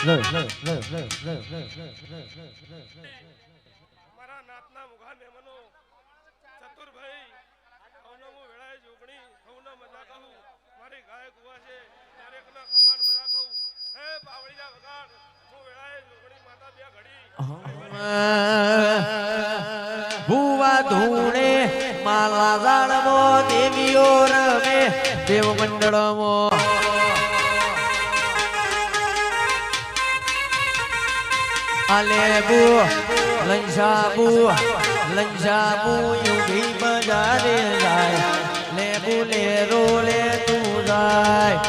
નાતના મુઘા મેમનો ચતુરભાઈ હવનો મુ વેળાએ જોગણી હવનો મજા કહું મારી ગાય કુવા છે દરેકના કમાન મજા કહું હે બાવળીના વગાડ મુ વેળાએ જોગણી માતા બે ઘડી ભુવા ધૂણે માલા જાળમો દેવીઓ રમે દેવ મંડળમો આલેબુ લંજાબુ યુગી બજારે જાય લેબુ લે રોલે તું જાય